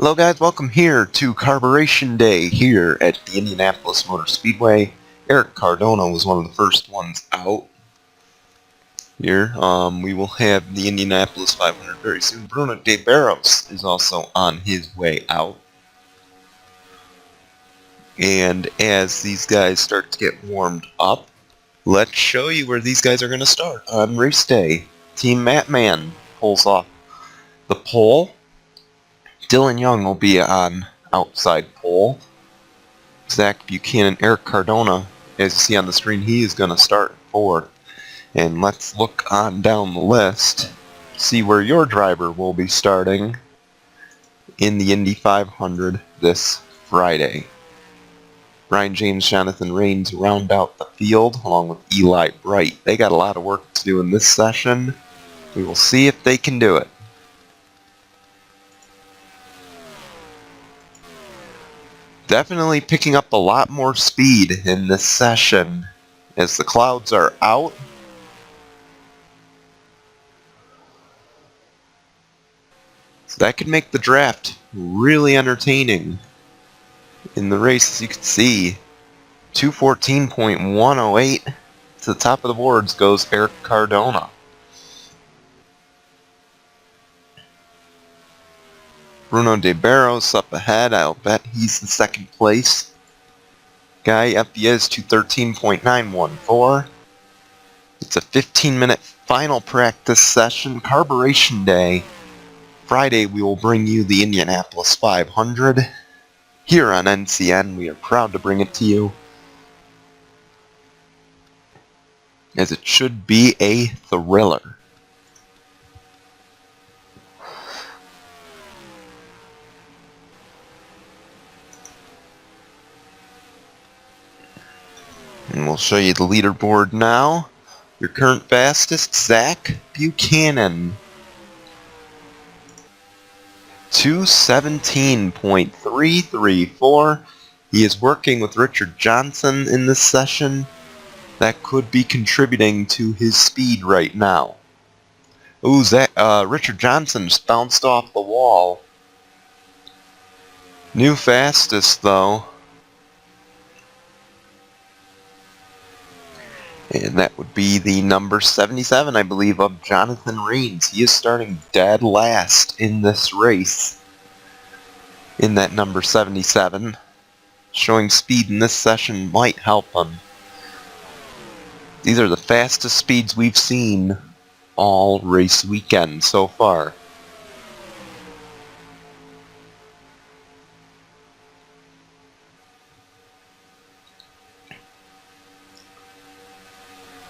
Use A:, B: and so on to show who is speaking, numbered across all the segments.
A: Hello guys, welcome here to Carburation Day here at the Indianapolis Motor Speedway. Eric Cardona was one of the first ones out here. We will have the Indianapolis 500 very soon. Bruno de Barros is also on his way out. And as these guys start to get warmed up, let's show you where these guys are going to start on race day. Team Matman pulls off the pole. Dylan Young will be on outside pole. Zach Buchanan, Eric Cardona, as you see on the screen, he is going to start fourth. And let's look on down the list, see where your driver will be starting in the Indy 500 this Friday. Brian James, Jonathan Rains round out the field along with Eli Bright. They got a lot of work to do in this session. We will see if they can do it. Definitely picking up a lot more speed in this session as the clouds are out. So that could make the draft really entertaining in the race. As you can see, 214.108 to the top of the boards goes Eric Cardona. Bruno de Barros up ahead. I'll bet he's the second place guy. Up he is, 213.914. It's a 15-minute final practice session. Carburation Day. Friday we will bring you the Indianapolis 500 here on NCN. We are proud to bring it to you, as it should be a thriller. And we'll show you the leaderboard now. Your current fastest, Zach Buchanan. 217.334. He is working with Richard Johnson in this session. That could be contributing to his speed right now. Ooh, Richard Johnson just bounced off the wall. New fastest, though. And that would be the number 77, I believe, of Jonathan Rains. He is starting dead last in this race in that number 77. Showing speed in this session might help him. These are the fastest speeds we've seen all race weekend so far.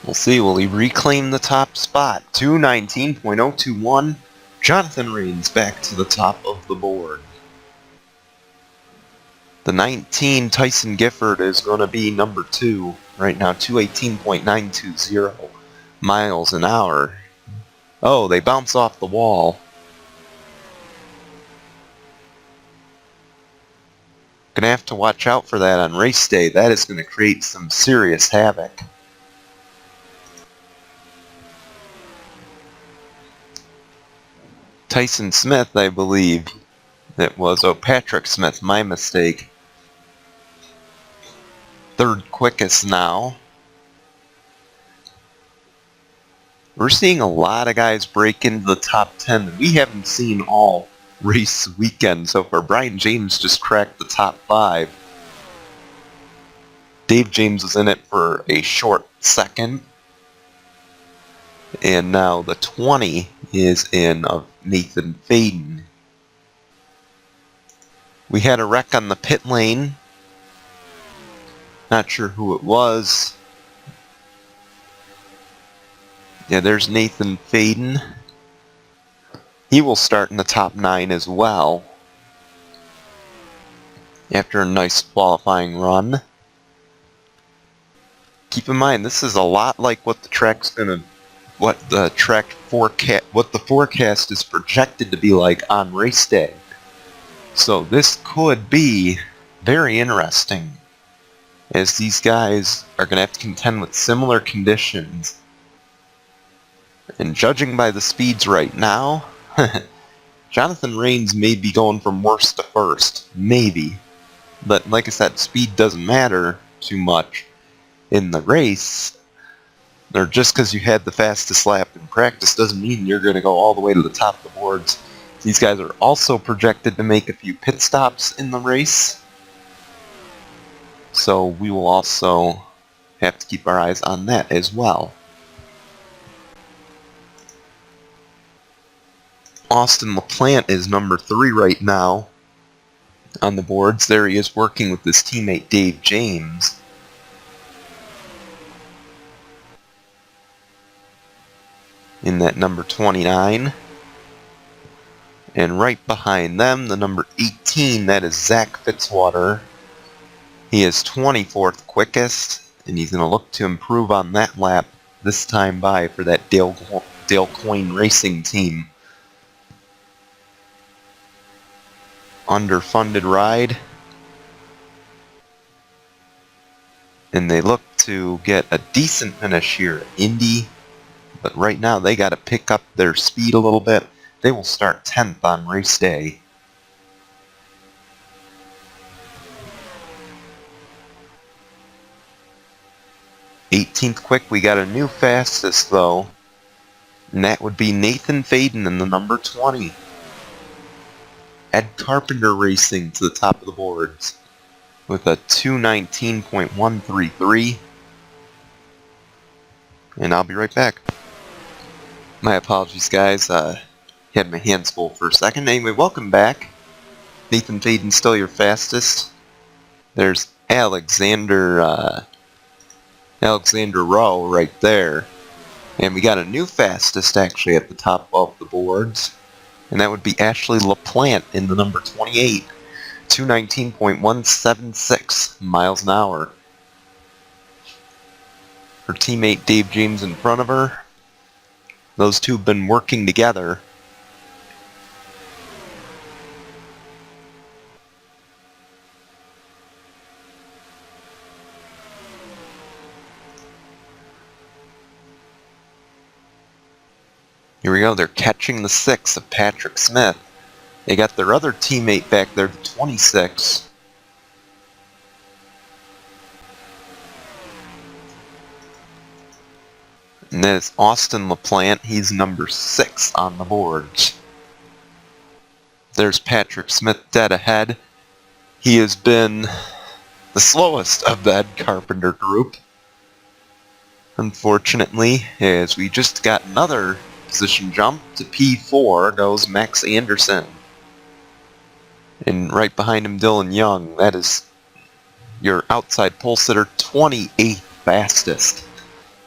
A: We'll see, will he reclaim the top spot? 219.021. Jonathan Rains back to the top of the board. The 19, Tyson Gifford, is going to be number 2 right now, 218.920 miles an hour. Oh, they bounce off the wall. Gonna have to watch out for that on race day. That is going to create some serious havoc. Tyson Smith, I believe it was. Oh, Patrick Smith, my mistake. Third quickest now. We're seeing a lot of guys break into the top 10 that we haven't seen all race weekend so far. Brian James just cracked the top 5. Dave James was in it for a short second. And now the 20 is in of Nathan Faden. We had a wreck on the pit lane. Not sure who it was. Yeah, there's Nathan Faden. He will start in the top 9 as well, after a nice qualifying run. Keep in mind, this is a lot like what the forecast is projected to be like on race day. So this could be very interesting, as these guys are going to have to contend with similar conditions. And judging by the speeds right now, Jonathan Rains may be going from worst to first. Maybe. But like I said, speed doesn't matter too much in the race. Or just because you had the fastest lap in practice doesn't mean you're going to go all the way to the top of the boards. These guys are also projected to make a few pit stops in the race. So we will also have to keep our eyes on that as well. Austin LaPlante is number 3 right now on the boards. There he is working with his teammate Dave James. In that number 29. And right behind them, the number 18, that is Zach Fitzwater. He is 24th quickest, and he's going to look to improve on that lap this time by for that Dale Coyne Racing team. Underfunded ride. And they look to get a decent finish here at Indy. But right now they got to pick up their speed a little bit. They will start 10th on race day. '18th quick, we got a new fastest though. And that would be Nathan Faden in the number 20. Ed Carpenter Racing to the top of the boards with a 2:19.133. And I'll be right back. My apologies, guys. Had my hands full for a second. Anyway, welcome back. Nathan Faden still your fastest. There's Alexander Rowe right there. And we got a new fastest actually at the top of the boards. And that would be Ashley LaPlante in the number 28. 2:19.176 miles an hour. Her teammate Dave James in front of her. Those two have been working together. Here we go, they're catching the 6 of Patrick Smith. They got their other teammate back there, the 26. And that is Austin LaPlante. He's number 6 on the boards. There's Patrick Smith dead ahead. He has been the slowest of the Ed Carpenter group. Unfortunately, as we just got another position jump to P4 goes Max Anderson. And right behind him, Dylan Young. That is your outside pole sitter, 28th fastest.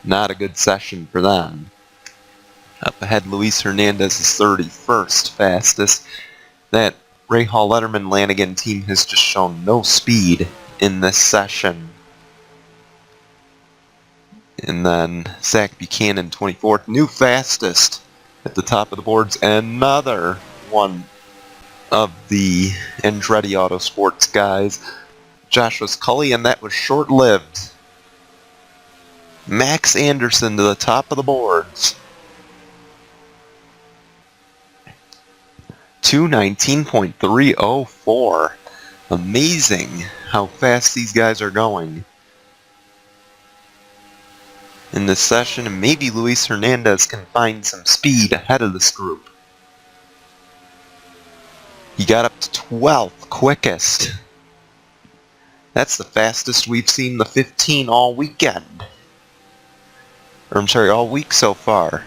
A: Not a good session for them. Up ahead, Luis Hernandez is 31st fastest. That Ray Hall Letterman Lanigan team has just shown no speed in this session. And then Zach Buchanan, 24th, new fastest at the top of the boards. Another one of the Andretti Autosports guys, Joshua Scully, and that was short-lived. Max Anderson to the top of the boards. 2:19.304. Amazing how fast these guys are going in this session, and maybe Luis Hernandez can find some speed ahead of this group. He got up to 12th quickest. That's the fastest we've seen the 15 all weekend. Or I'm sorry, all week so far.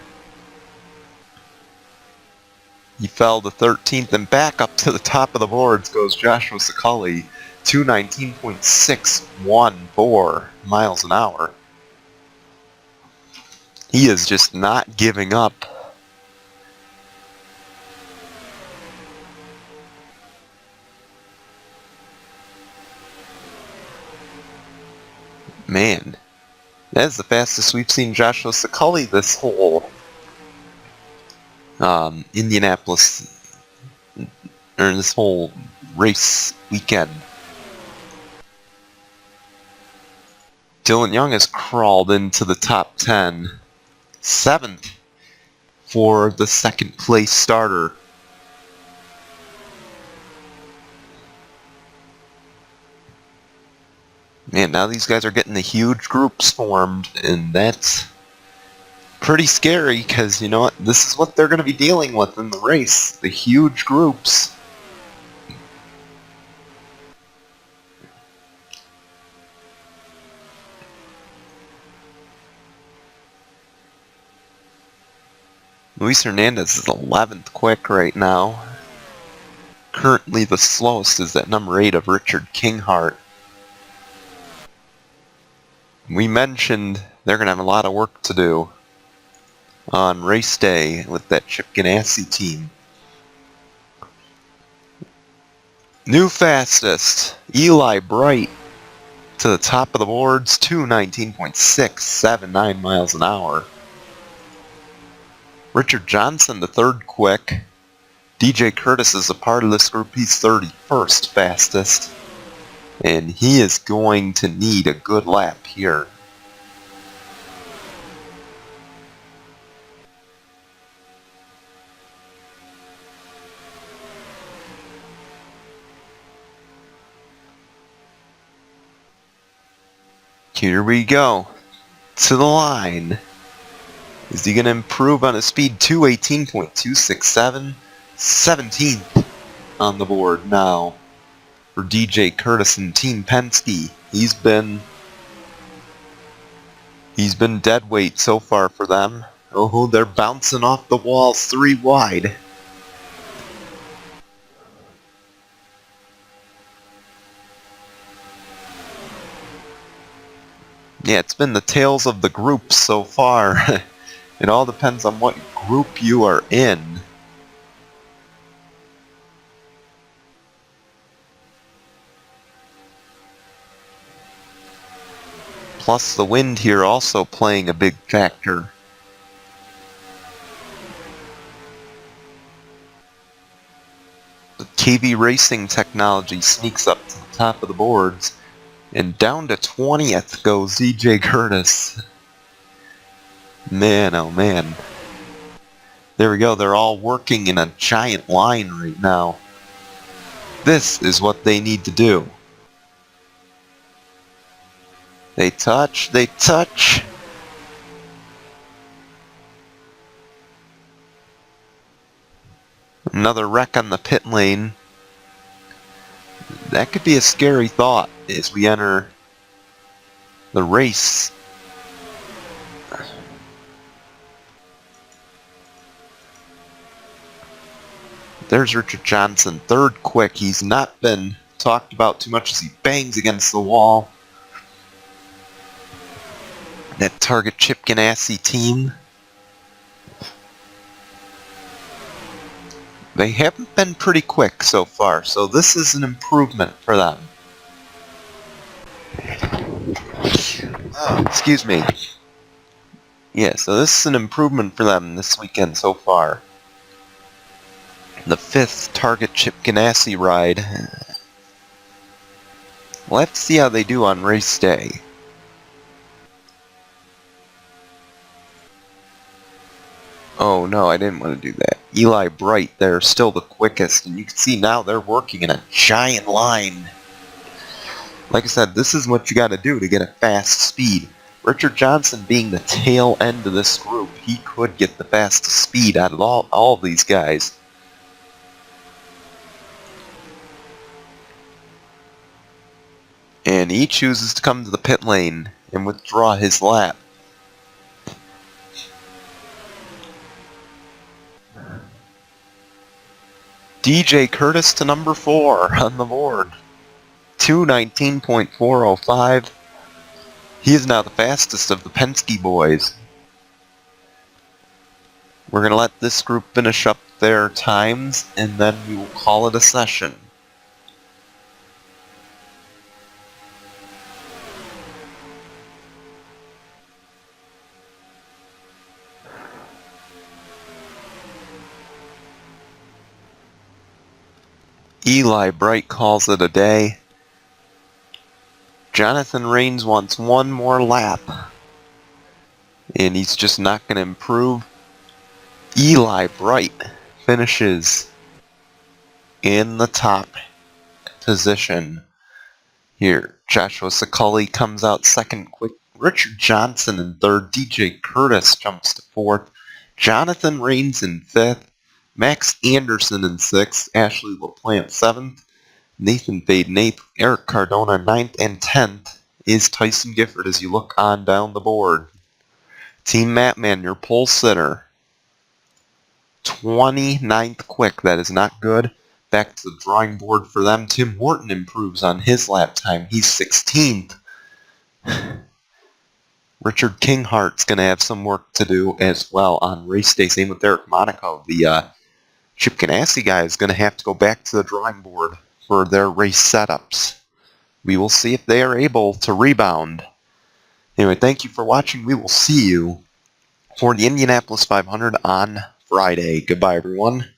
A: He fell to 13th, and back up to the top of the boards goes Joshua Scully, 2:19.614 miles an hour. He is just not giving up. Man, that is the fastest we've seen Joshua Scully this whole Indianapolis, or this whole race weekend. Dylan Young has crawled into the top 10. 7th for the second place starter. Man, now these guys are getting the huge groups formed, and that's pretty scary, because you know what? This is what they're going to be dealing with in the race. The huge groups. Luis Hernandez is 11th quick right now. Currently the slowest is at number 8 of Richard Kinghart. We mentioned they're going to have a lot of work to do on race day with that Chip Ganassi team. New fastest, Eli Bright to the top of the boards, 2:19.679 miles an hour. Richard Johnson, the third quick. DJ Curtis is a part of this group. He's 31st fastest. And he is going to need a good lap here. Here we go. To the line. Is he going to improve on his speed? 2:18.267. 17th on the board now for DJ Curtis and Team Penske. He's been dead weight so far for them. Oh, they're bouncing off the walls 3 wide. Yeah, it's been the tails of the groups so far. It all depends on what group you are in. Plus the wind here also playing a big factor. The KV Racing technology sneaks up to the top of the boards, and down to 20th goes DJ Curtis. Man, oh man. There we go, they're all working in a giant line right now. This is what they need to do. They touch, they touch. Another wreck on the pit lane. That could be a scary thought as we enter the race. There's Richard Johnson, third quick. He's not been talked about too much as he bangs against the wall. That Target Chip Ganassi team. They haven't been pretty quick so far, so this is an improvement for them. Oh, excuse me. Yeah, so this is an improvement for them this weekend so far. The 5th Target Chip Ganassi ride. We'll have to see how they do on race day. Oh no, I didn't want to do that. Eli Bright, they're still the quickest, and you can see now they're working in a giant line. Like I said, this is what you got to do to get a fast speed. Richard Johnson being the tail end of this group, he could get the fastest speed out of all of these guys. And he chooses to come to the pit lane and withdraw his lap. DJ Curtis to number 4 on the board. 2:19.405. He is now the fastest of the Penske boys. We're going to let this group finish up their times, and then we will call it a session. Eli Bright calls it a day. Jonathan Rains wants one more lap. And he's just not going to improve. Eli Bright finishes in the top position here. Joshua Scully comes out second quick. Richard Johnson in third. DJ Curtis jumps to fourth. Jonathan Rains in fifth. Max Anderson in sixth. Ashley LaPlante seventh. Nathan Fade in eighth. Eric Cardona ninth. And 10th is Tyson Gifford as you look on down the board. Team Matman, your pole sitter. 29th quick. That is not good. Back to the drawing board for them. Tim Morton improves on his lap time. He's 16th. Richard Kinghart's going to have some work to do as well on race day. Same with Eric Monaco. The Chip Ganassi guy is going to have to go back to the drawing board for their race setups. We will see if they are able to rebound. Anyway, thank you for watching. We will see you for the Indianapolis 500 on Friday. Goodbye, everyone.